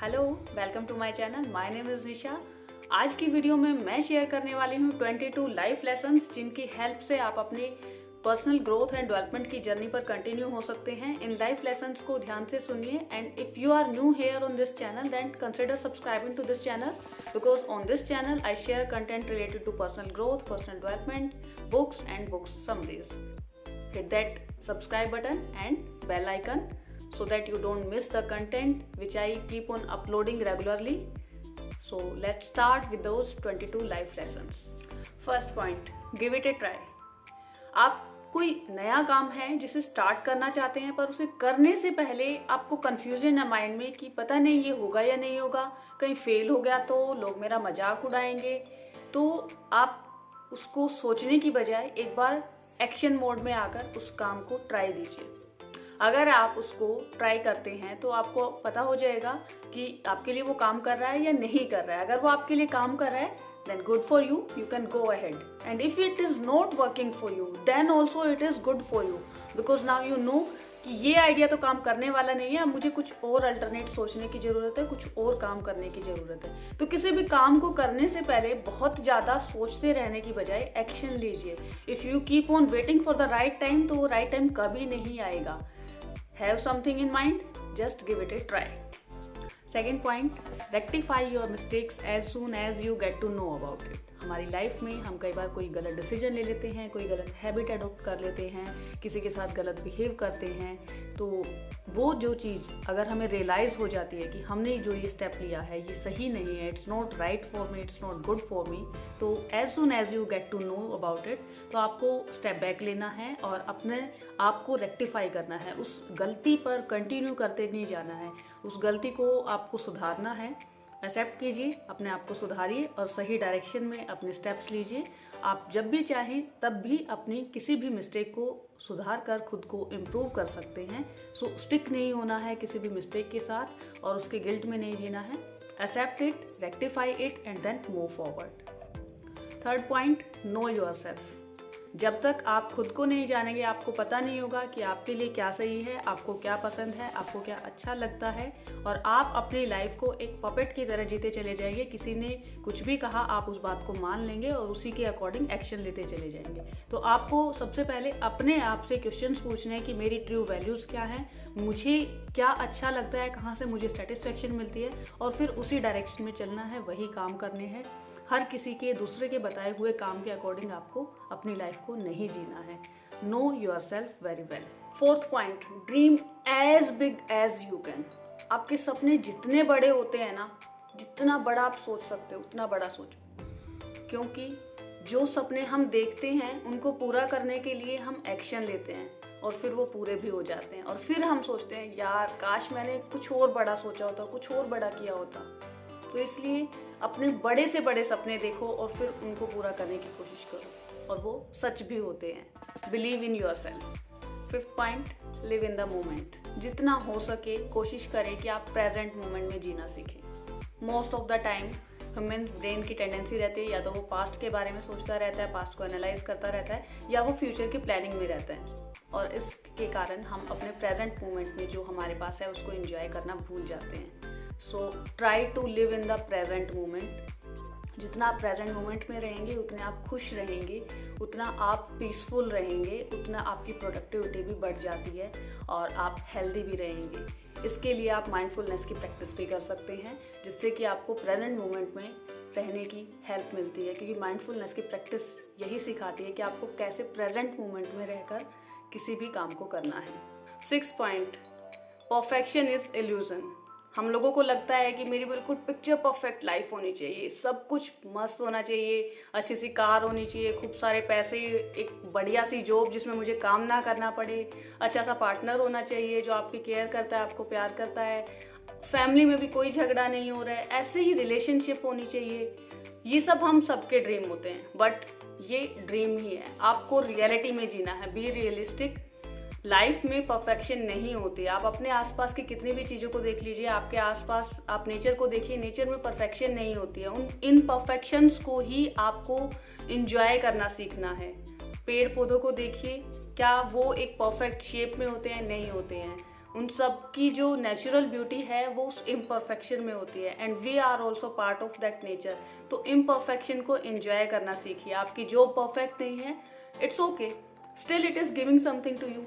Hello, welcome to my channel. My name is Nisha. आज की video में मैं शेयर करने वाली हूँ 22 लाइफ लेसन्स जिनकी हेल्प से आप अपनी पर्सनल ग्रोथ एंड डेवलपमेंट की जर्नी पर कंटिन्यू हो सकते हैं। इन लाइफ लेसन्स को ध्यान से सुनिए and if you are new here on this channel then consider subscribing to this channel because on this channel I share content related to personal growth, personal development, books and books summaries. Hit that subscribe button and bell icon so that you don't miss the content which I keep on uploading regularly. So let's start with those 22 life lessons. First point, give it a try. आप कोई नया काम है जिसे start करना चाहते हैं पर उसे करने से पहले आपको कन्फ्यूजन है माइंड में कि पता नहीं ये होगा या नहीं होगा, कहीं फेल हो गया तो लोग मेरा मजाक उड़ाएंगे। तो आप उसको सोचने की बजाय एक बार एक्शन मोड में आकर उस काम को ट्राई दीजिए। अगर आप उसको ट्राई करते हैं तो आपको पता हो जाएगा कि आपके लिए वो काम कर रहा है या नहीं कर रहा है। अगर वो आपके लिए काम कर रहा है then good for you, you can go ahead. And if it is not working for you, then also it is good for you because now you know कि ये आइडिया तो काम करने वाला नहीं है, अब मुझे कुछ और अल्टरनेट सोचने की ज़रूरत है, कुछ और काम करने की ज़रूरत है। तो किसी भी काम को करने से पहले बहुत ज़्यादा सोचते रहने की बजाय एक्शन लीजिए। If you keep on waiting for the right time तो वो राइट टाइम कभी नहीं आएगा। Have something in mind, just give it a try. Second point, rectify your mistakes as soon as you get to know about it. हमारी life में हम कई बार कोई गलत डिसीजन ले लेते हैं, कोई गलत हैबिट अडॉप्ट कर लेते हैं, किसी के साथ गलत बिहेव करते हैं। तो वो जो चीज़ अगर हमें रियलाइज़ हो जाती है कि हमने जो ये स्टेप लिया है ये सही नहीं है, it's not right for me, it's not good for me, तो as soon as you get to know about it तो आपको स्टेप बैक लेना है और अपने आप को रेक्टिफाई करना है। उस गलती पर कंटिन्यू करते नहीं जाना है, उस गलती को आपको सुधारना है। एक्सेप्ट कीजिए, अपने आप को सुधारिए और सही डायरेक्शन में अपने स्टेप्स लीजिए। आप जब भी चाहें तब भी अपनी किसी भी मिस्टेक को सुधार कर खुद को इम्प्रूव कर सकते हैं। सो स्टिक नहीं होना है किसी भी मिस्टेक के साथ और उसके गिल्ट में नहीं जीना है। Accept it, rectify it and then move forward. Third point, know yourself. जब तक आप खुद को नहीं जानेंगे आपको पता नहीं होगा कि आपके लिए क्या सही है, आपको क्या पसंद है, आपको क्या अच्छा लगता है और आप अपनी लाइफ को एक पपेट की तरह जीते चले जाएंगे। किसी ने कुछ भी कहा आप उस बात को मान लेंगे और उसी के अकॉर्डिंग एक्शन लेते चले जाएंगे। तो आपको सबसे पहले अपने आप से क्वेश्चंस पूछने हैं कि मेरी ट्रू वैल्यूज़ क्या हैं, मुझे क्या अच्छा लगता है, कहाँ से मुझे सेटिस्फेक्शन मिलती है और फिर उसी डायरेक्शन में चलना है, वही काम करने हैं। हर किसी के दूसरे के बताए हुए काम के अकॉर्डिंग आपको अपनी लाइफ को नहीं जीना है। Know yourself very well. Fourth point, dream as big as you can. आपके सपने जितने बड़े होते हैं ना, जितना बड़ा आप सोच सकते हो उतना बड़ा सोचो, क्योंकि जो सपने हम देखते हैं उनको पूरा करने के लिए हम एक्शन लेते हैं और फिर वो पूरे भी हो जाते हैं और फिर हम सोचते हैं यार काश मैंने कुछ और बड़ा सोचा होता, कुछ और बड़ा किया होता। तो इसलिए अपने बड़े से बड़े सपने देखो और फिर उनको पूरा करने की कोशिश करो और वो सच भी होते हैं। Believe in your self. Fifth point, live in the moment. जितना हो सके कोशिश करें कि आप प्रेजेंट मोमेंट में जीना सीखें। Most of the time human brain की टेंडेंसी रहती है या तो वो पास्ट के बारे में सोचता रहता है, पास्ट को एनालाइज करता रहता है, या वो फ्यूचर की प्लानिंग में रहता है और इसके कारण हम अपने प्रेजेंट मोमेंट में जो हमारे पास है उसको एंजॉय करना भूल जाते हैं। So try to live in the present moment. जितना आप प्रेजेंट मोमेंट में रहेंगे उतने आप खुश रहेंगे, उतना आप पीसफुल रहेंगे, उतना आपकी प्रोडक्टिविटी भी बढ़ जाती है और आप हेल्दी भी रहेंगे। इसके लिए आप माइंडफुलनेस की प्रैक्टिस भी कर सकते हैं जिससे कि आपको प्रेजेंट मोमेंट में रहने की हेल्प मिलती है, क्योंकि माइंडफुलनेस की प्रैक्टिस यही सिखाती है कि आपको कैसे प्रेजेंट मोमेंट में रहकर किसी भी काम को करना है। Sixth point, perfection is illusion. हम लोगों को लगता है कि मेरी बिल्कुल पिक्चर परफेक्ट लाइफ होनी चाहिए, सब कुछ मस्त होना चाहिए, अच्छी सी कार होनी चाहिए, खूब सारे पैसे, एक बढ़िया सी जॉब जिसमें मुझे काम ना करना पड़े, अच्छा सा पार्टनर होना चाहिए जो आपकी केयर करता है, आपको प्यार करता है, फैमिली में भी कोई झगड़ा नहीं हो रहा है, ऐसे ही रिलेशनशिप होनी चाहिए। ये सब हम सबके ड्रीम होते हैं बट ये ड्रीम ही है, आपको रियलिटी में जीना है। Be realistic. लाइफ में परफेक्शन नहीं होती। आप अपने आसपास की कितनी भी चीज़ों को देख लीजिए, आपके आसपास आप नेचर को देखिए, नेचर में परफेक्शन नहीं होती है। उन इम्परफेक्शंस को ही आपको इंजॉय करना सीखना है। पेड़ पौधों को देखिए, क्या वो एक परफेक्ट शेप में होते हैं? नहीं होते हैं। उन सब की जो नेचुरल ब्यूटी है वो उस इम्परफेक्शन में होती है, and we are also part of that nature. तो इम्परफेक्शन को एंजॉय करना सीखिए। आपकी जो परफेक्ट नहीं है, it's okay, still it is giving something to you.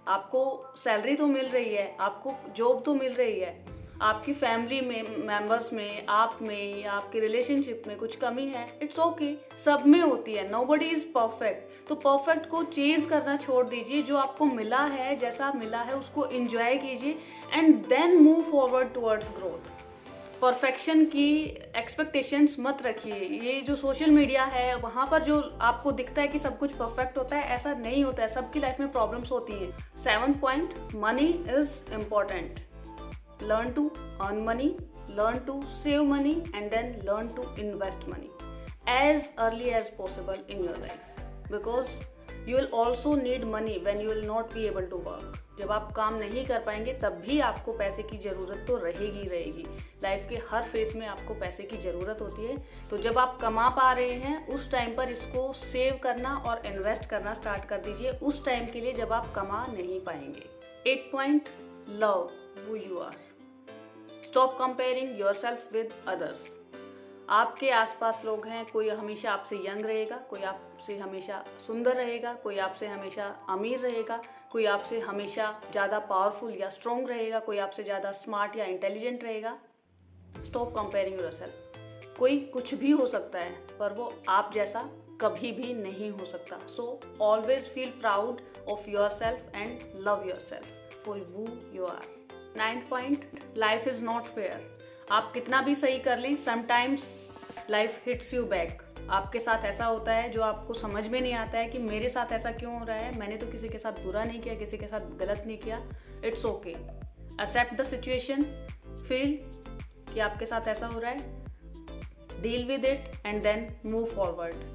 आपको सैलरी तो मिल रही है, आपको जॉब तो मिल रही है, आपकी फैमिली में मेंबर्स में, आप में या आपके रिलेशनशिप में कुछ कमी है, इट्स ओके, सब में होती है, नोबडी इज परफेक्ट। तो परफेक्ट को चेज करना छोड़ दीजिए, जो आपको मिला है, जैसा मिला है उसको एंजॉय कीजिए and then move forward towards growth. Perfection की एक्सपेक्टेशंस मत रखिए। ये जो सोशल मीडिया है वहाँ पर जो आपको दिखता है कि सब कुछ परफेक्ट होता है, ऐसा नहीं होता है, सबकी लाइफ में प्रॉब्लम्स होती हैं। 7th point, money is important. Learn to earn money, learn to save money, and then learn to invest money as early as possible in your life, because you will also need money when you will not be able to work. जब आप काम नहीं कर पाएंगे तब भी आपको पैसे की ज़रूरत तो रहेगी। लाइफ के हर फेज में आपको पैसे की ज़रूरत होती है। तो जब आप कमा पा रहे हैं उस टाइम पर इसको सेव करना और इन्वेस्ट करना स्टार्ट कर दीजिए, उस टाइम के लिए जब आप कमा नहीं पाएंगे। 8th point, love who you are. Stop comparing yourself with others. आपके आसपास लोग हैं, कोई हमेशा आपसे यंग रहेगा, कोई आपसे हमेशा सुंदर रहेगा, कोई आपसे हमेशा अमीर रहेगा, कोई आपसे हमेशा ज़्यादा पावरफुल या स्ट्रॉन्ग रहेगा, कोई आपसे ज़्यादा स्मार्ट या इंटेलिजेंट रहेगा। Stop comparing yourself. कोई कुछ भी हो सकता है पर वो आप जैसा कभी भी नहीं हो सकता। So always feel proud of yourself and love yourself for who you are. 9th point, life is not fair. आप कितना भी सही कर लें, sometimes life hits you back. आपके साथ ऐसा होता है जो आपको समझ में नहीं आता है कि मेरे साथ ऐसा क्यों हो रहा है, मैंने तो किसी के साथ बुरा नहीं किया, किसी के साथ गलत नहीं किया। It's okay, accept the situation, feel कि आपके साथ ऐसा हो रहा है, deal with it and then move forward.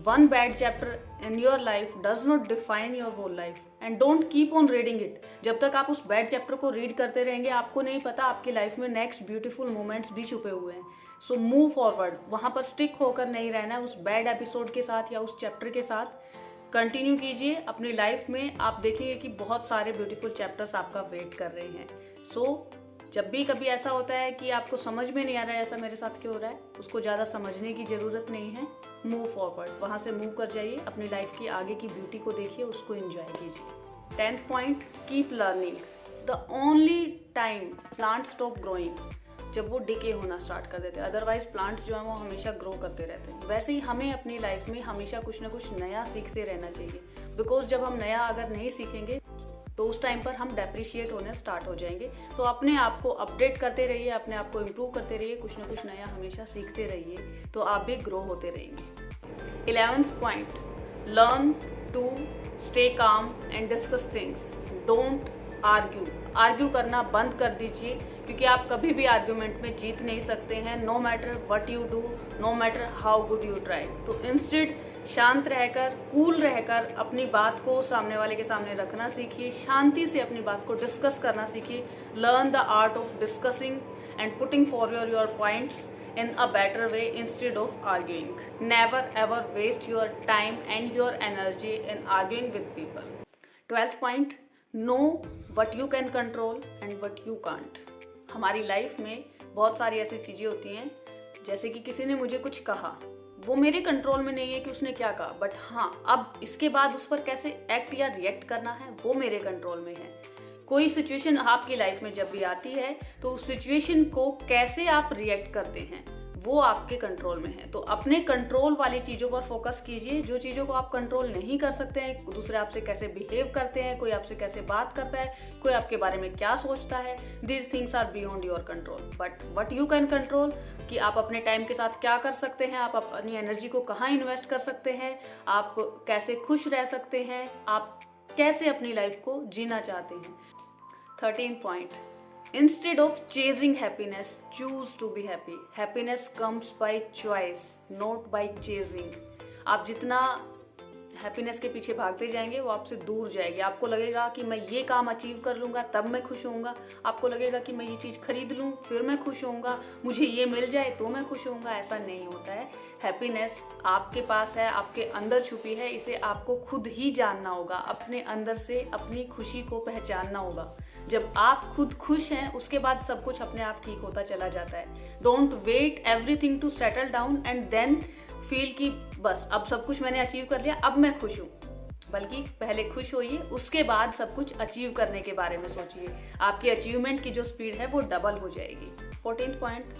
One bad chapter in your life does not define your whole life and don't keep on reading it. जब तक आप उस बैड चैप्टर को रीड करते रहेंगे आपको नहीं पता आपकी लाइफ में नेक्स्ट ब्यूटीफुल मोमेंट्स भी छुपे हुए हैं। सो मूव फॉरवर्ड, वहाँ पर स्टिक होकर नहीं रहना है उस बैड एपिसोड के साथ या उस चैप्टर के साथ। कंटिन्यू कीजिए अपनी लाइफ में, आप देखेंगे कि बहुत सारे ब्यूटीफुल चैप्टर्स आपका वेट कर रहे हैं। सो जब भी कभी ऐसा होता है कि आपको समझ में नहीं आ रहा है ऐसा मेरे साथ क्यों हो रहा है, उसको ज़्यादा समझने की ज़रूरत नहीं है, मूव फॉरवर्ड, वहाँ से मूव कर जाइए, अपनी लाइफ की आगे की ब्यूटी को देखिए, उसको एंजॉय कीजिए। 10th point, keep learning. The only time plant stop growing, जब वो डिके होना स्टार्ट कर देते हैं, अदरवाइज प्लांट्स जो हैं वो हमेशा ग्रो करते रहते हैं। वैसे ही हमें अपनी लाइफ में हमेशा कुछ ना कुछ नया सीखते रहना चाहिए, बिकॉज जब हम नया अगर नहीं सीखेंगे तो उस टाइम पर हम डेप्रिशिएट होने स्टार्ट हो जाएंगे। तो अपने आप को अपडेट करते रहिए, अपने आप को इम्प्रूव करते रहिए, कुछ ना कुछ नया हमेशा सीखते रहिए, तो आप भी ग्रो होते रहेंगे। 11th point, learn to stay calm and discuss things, don't argue करना बंद कर दीजिए, क्योंकि आप कभी भी आर्ग्यूमेंट में जीत नहीं सकते हैं, no matter what you do, no matter how good you try. तो इंस्टेड शांत रहकर, कूल रहकर अपनी बात को सामने वाले के सामने रखना सीखिए, शांति से अपनी बात को डिस्कस करना सीखिए। Learn the art of discussing and putting forward your points in a better way instead of arguing. Never ever waste your time and your energy in arguing with people. 12th point, know what you can control and what you can't. हमारी life में बहुत सारी ऐसी चीज़ें होती हैं, जैसे कि किसी ने मुझे कुछ कहा, वो मेरे कंट्रोल में नहीं है कि उसने क्या कहा, बट हाँ अब इसके बाद उस पर कैसे एक्ट या रिएक्ट करना है वो मेरे कंट्रोल में है। कोई सिचुएशन आपकी लाइफ में जब भी आती है तो उस सिचुएशन को कैसे आप रिएक्ट करते हैं वो आपके कंट्रोल में है। तो अपने कंट्रोल वाली चीज़ों पर फोकस कीजिए। जो चीज़ों को आप कंट्रोल नहीं कर सकते हैं, दूसरे आपसे कैसे बिहेव करते हैं, कोई आपसे कैसे बात करता है, कोई आपके बारे में क्या सोचता है, these things are beyond your control. But what you can control, कि आप अपने टाइम के साथ क्या कर सकते हैं, आप अपनी एनर्जी को कहाँ इन्वेस्ट कर सकते हैं, आप कैसे खुश रह सकते हैं, आप कैसे अपनी लाइफ को जीना चाहते हैं। 13th point, instead of chasing happiness, choose to be happy. Happiness comes by choice, not by chasing. आप जितना हैप्पीनेस के पीछे भागते जाएंगे वो आपसे दूर जाएगी। आपको लगेगा कि मैं ये काम अचीव कर लूँगा तब मैं खुश होऊंगा, आपको लगेगा कि मैं ये चीज़ खरीद लूँ फिर मैं खुश होऊंगा, मुझे ये मिल जाए तो मैं खुश होऊंगा। ऐसा नहीं होता है। हैप्पीनेस आपके पास है, आपके अंदर छुपी है, इसे आपको खुद ही जानना होगा, अपने अंदर से अपनी खुशी को पहचानना होगा। जब आप खुद खुश हैं उसके बाद सब कुछ अपने आप ठीक होता चला जाता है। Don't wait everything to settle down and then feel कि बस अब सब कुछ मैंने अचीव कर लिया, अब मैं खुश हूँ। बल्कि पहले खुश होइए, उसके बाद सब कुछ अचीव करने के बारे में सोचिए। आपकी अचीवमेंट की जो स्पीड है वो डबल हो जाएगी। 14th पॉइंट,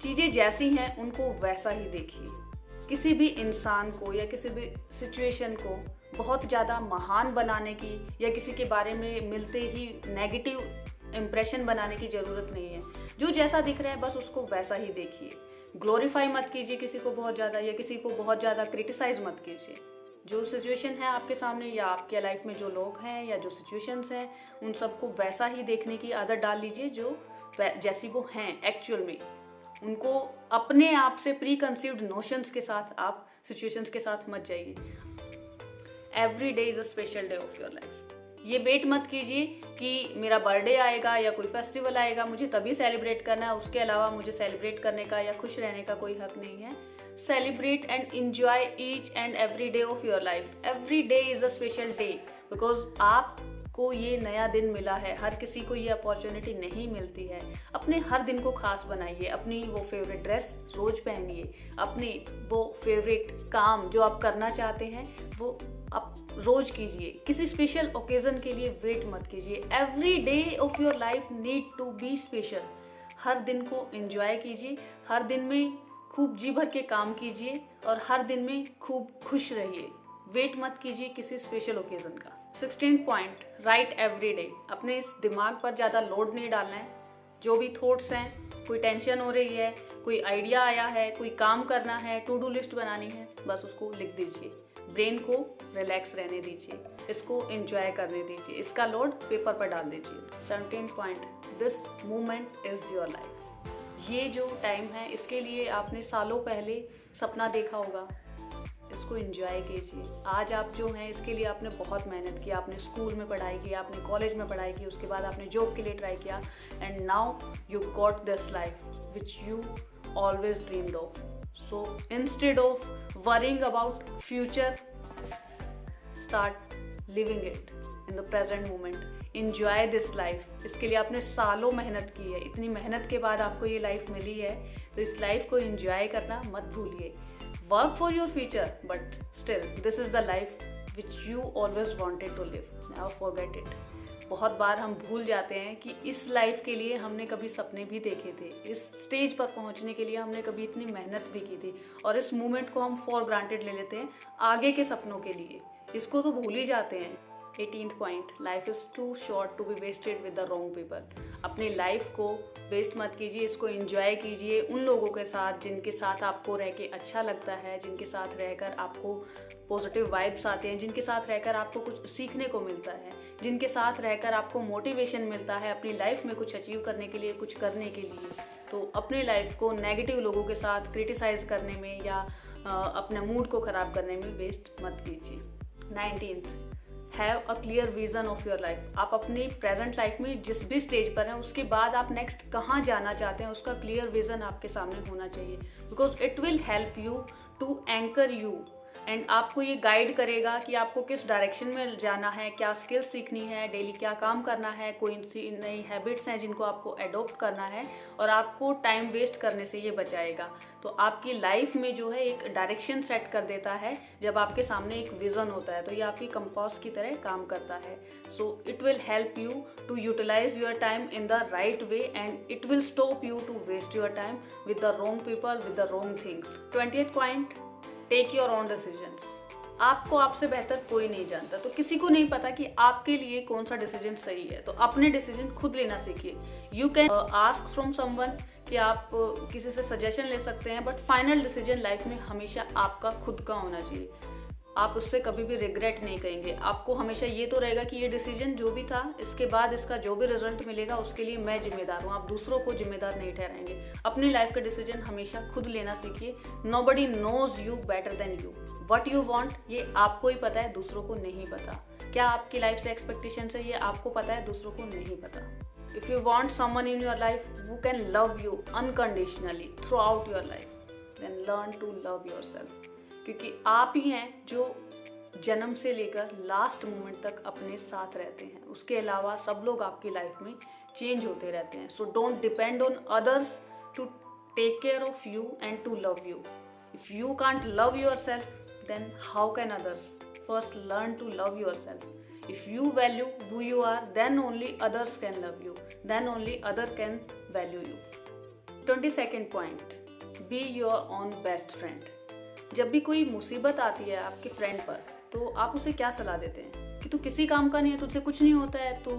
चीज़ें जैसी हैं उनको वैसा ही देखिए। किसी भी इंसान को या किसी भी सिचुएशन को बहुत ज़्यादा महान बनाने की या किसी के बारे में मिलते ही नेगेटिव इम्प्रेशन बनाने की ज़रूरत नहीं है। जो जैसा दिख रहा है बस उसको वैसा ही देखिए। ग्लोरीफाई मत कीजिए किसी को बहुत ज़्यादा, या किसी को बहुत ज़्यादा क्रिटिसाइज़ मत कीजिए। जो सिचुएशन है आपके सामने या आपके लाइफ में जो लोग हैं या जो सिचुएशंस हैं, उन सबको वैसा ही देखने की आदत डाल लीजिए जो जैसी वो हैं एक्चुअल में। उनको अपने आप से प्री कंसीव्ड नोशंस के साथ आप सिचुएशंस के साथ मत जाइए। Every day is a special day of your life. ये वेट मत कीजिए कि मेरा बर्थडे आएगा या कोई फेस्टिवल आएगा मुझे तभी सेलिब्रेट करना है, उसके अलावा मुझे सेलिब्रेट करने का या खुश रहने का कोई हक नहीं है। Celebrate and enjoy each and every day of your life. Every day is a special day because आपको ये नया दिन मिला है। हर किसी को ये अपॉर्चुनिटी नहीं मिलती है। अपने हर दिन को खास बनाइए। अपनी वो फेवरेट ड्रेस रोज पहनिए। अपनी वो फेवरेट काम जो आप करना चाहते हैं वो आप रोज कीजिए। किसी स्पेशल ओकेजन के लिए वेट मत कीजिए। Every day of your life need to be special. हर दिन को एंजॉय कीजिए। हर दिन में खूब जी भर के काम कीजिए और हर दिन में खूब खुश रहिए। वेट मत कीजिए किसी स्पेशल ओकेजन का। 16th point, right every day. अपने इस दिमाग पर ज़्यादा लोड नहीं डालना है। जो भी थॉट्स हैं, कोई टेंशन हो रही है, कोई आइडिया आया है, कोई काम करना है, टू डू लिस्ट बनानी है, बस उसको लिख दीजिए। ब्रेन को रिलैक्स रहने दीजिए, इसको एंजॉय करने दीजिए, इसका लोड पेपर पर डाल दीजिए। 17th point, this moment is your life. ये जो टाइम है इसके लिए आपने सालों पहले सपना देखा होगा, इसको एंजॉय कीजिए। आज आप जो हैं इसके लिए आपने बहुत मेहनत की। आपने स्कूल में पढ़ाई की, आपने कॉलेज में पढ़ाई की, उसके बाद आपने जॉब के लिए ट्राई किया and now you got this life which you always dreamed of. So instead of worrying about future, start living it in the present moment. Enjoy this life. इसके लिए आपने सालों मेहनत की है। इतनी मेहनत के बाद आपको ये लाइफ मिली है तो इस लाइफ को एंजॉय करना मत भूलिए। Work for your future but still this is the life which you always wanted to live. Never forget it. बहुत बार हम भूल जाते हैं कि इस लाइफ के लिए हमने कभी सपने भी देखे थे, इस स्टेज पर पहुंचने के लिए हमने कभी इतनी मेहनत भी की थी, और इस मोमेंट को हम फॉर ग्रांटेड ले लेते हैं आगे के सपनों के लिए। इसको तो भूल ही जाते हैं। 18th point, life is too short to be wasted with the wrong people. अपनी लाइफ को वेस्ट मत कीजिए, इसको एंजॉय कीजिए उन लोगों के साथ जिनके साथ आपको रह के अच्छा लगता है, जिनके साथ रहकर आपको पॉजिटिव वाइब्स आते हैं, जिनके साथ रहकर आपको कुछ सीखने को मिलता है, जिनके साथ रहकर आपको मोटिवेशन मिलता है अपनी लाइफ में कुछ अचीव करने के लिए, कुछ करने के लिए। तो अपनी लाइफ को नेगेटिव लोगों के साथ क्रिटिसाइज़ करने में या अपने मूड को ख़राब करने में वेस्ट मत कीजिए। 19th, have a clear vision of your life. आप अपनी प्रेजेंट लाइफ में जिस भी स्टेज पर हैं उसके बाद आप नेक्स्ट कहाँ जाना चाहते हैं उसका क्लियर विजन आपके सामने होना चाहिए, because it will help you to anchor you and आपको ये गाइड करेगा कि आपको किस डायरेक्शन में जाना है, क्या स्किल्स सीखनी है, डेली क्या काम करना है, कोई नई हैबिट्स हैं जिनको आपको एडॉप्ट करना है, और आपको टाइम वेस्ट करने से ये बचाएगा। तो आपकी लाइफ में जो है एक डायरेक्शन सेट कर देता है जब आपके सामने एक विज़न होता है, तो ये आपकी कंपास की तरह काम करता है। So it will help you to utilise your time in the right way and it will stop you to waste your time with the wrong people, with the wrong things. 20th point, take your own decisions. आपको आपसे बेहतर कोई नहीं जानता, तो किसी को नहीं पता कि आपके लिए कौन सा डिसीजन सही है, तो अपने डिसीजन खुद लेना सीखिए। You can ask from someone कि आप किसी से सजेशन ले सकते हैं, बट फाइनल डिसीजन लाइफ में हमेशा आपका खुद का होना चाहिए। आप उससे कभी भी रिग्रेट नहीं करेंगे। आपको हमेशा ये तो रहेगा कि ये डिसीजन जो भी था, इसके बाद इसका जो भी रिजल्ट मिलेगा उसके लिए मैं जिम्मेदार हूँ। आप दूसरों को जिम्मेदार नहीं ठहराएंगे। अपनी लाइफ के डिसीजन हमेशा खुद लेना सीखिए। Nobody knows you better than you. What you want ये आपको ही पता है, दूसरों को नहीं पता। क्या आपकी लाइफ से एक्सपेक्टेशंस है ये आपको पता है, दूसरों को नहीं पता। If you want someone in your life who can love you unconditionally throughout your life, then learn to love yourself. क्योंकि आप ही हैं जो जन्म से लेकर लास्ट मोमेंट तक अपने साथ रहते हैं। उसके अलावा सब लोग आपकी लाइफ में चेंज होते रहते हैं। So don't depend on others to take care of you and to love you. If you can't love yourself then how can others? First learn to love yourself. If you value who you are then only others can love you, then only other can value you. 22nd point, be your own best friend. जब भी कोई मुसीबत आती है आपके friend पर तो आप उसे क्या सलाह देते हैं कि तू किसी काम का नहीं है, तुझसे कुछ नहीं होता है, तू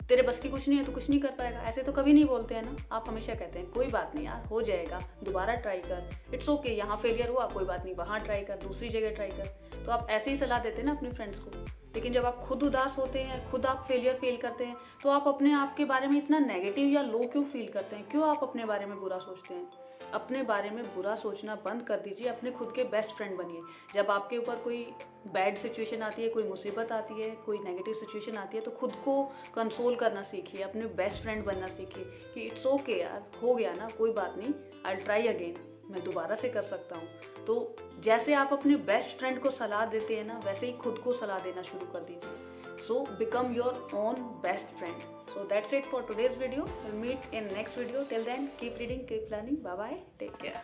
तेरे बस की कुछ नहीं है, तू कुछ नहीं कर पाएगा। ऐसे तो कभी नहीं बोलते हैं ना। आप हमेशा कहते हैं कोई बात नहीं यार, हो जाएगा, दोबारा ट्राई कर, इट्स ओके, यहाँ फेलियर हुआ कोई बात नहीं, वहाँ ट्राई कर, दूसरी जगह ट्राई कर। तो आप ऐसे ही सलाह देते हैं ना अपने फ्रेंड्स को। लेकिन जब आप खुद उदास होते हैं, खुद आप फेल करते हैं, तो आप अपने आप के बारे में इतना नेगेटिव या लो क्यों फील करते हैं? क्यों आप अपने बारे में बुरा सोचते हैं? अपने बारे में बुरा सोचना बंद कर दीजिए, अपने खुद के बेस्ट फ्रेंड बनिए। जब आपके ऊपर कोई बैड सिचुएशन आती है, कोई मुसीबत आती है, कोई नेगेटिव सिचुएशन आती है, तो खुद को कंसोल करना सीखिए, अपने बेस्ट फ्रेंड बनना सीखिए कि इट्स ओके यार, हो गया ना, कोई बात नहीं, आई विल ट्राई अगेन, मैं दोबारा से कर सकता हूँ। तो जैसे आप अपने बेस्ट फ्रेंड को सलाह देते हैं ना, वैसे ही खुद को सलाह देना शुरू कर दीजिए। So become your own best friend. So that's it for today's video. We'll meet in next video. Till then, keep reading, keep learning. Bye bye. Take care.